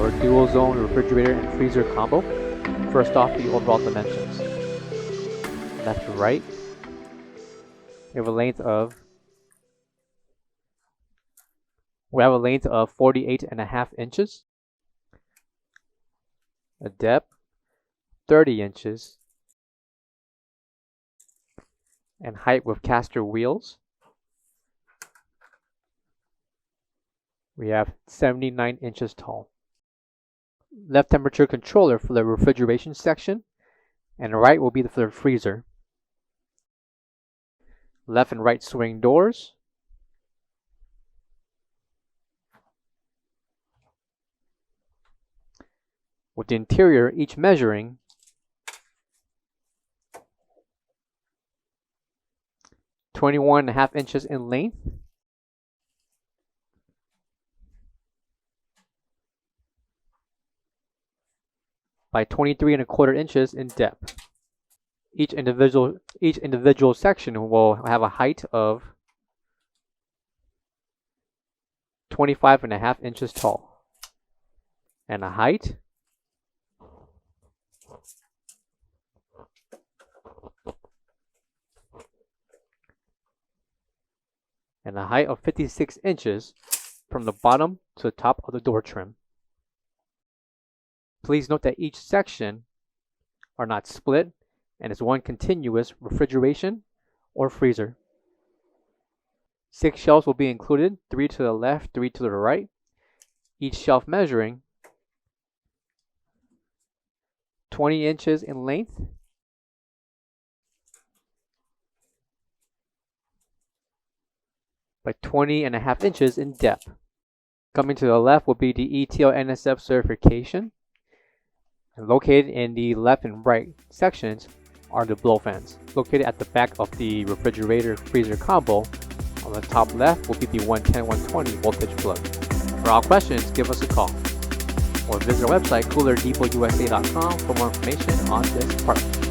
our dual zone refrigerator and freezer combo. First off, the overall dimensions. Left to right, we have a length of 48.5 inches, a depth 30 inches, and height with caster wheels. We have 79 inches tall. Left temperature controller for the refrigeration section, and right will be for the freezer. Left and right swing doors. With the interior each measuring 21.5 inches in length by 23.25 inches in depth. Each individual section will have a height of 25.5 inches tall and a height of 56 inches from the bottom to the top of the door trim. Please note that each section are not split and is one continuous refrigeration or freezer. 6 shelves will be included, 3 to the left, 3 to the right, each shelf measuring 20 inches in length by 20.5 inches in depth. Coming to the left will be the ETL NSF certification, and located in the left and right sections are the blow fans. Located at the back of the refrigerator freezer combo, on the top left will be the 110/120 voltage plug. For all questions, give us a call or visit our website coolerdepotUSA.com for more information on this product.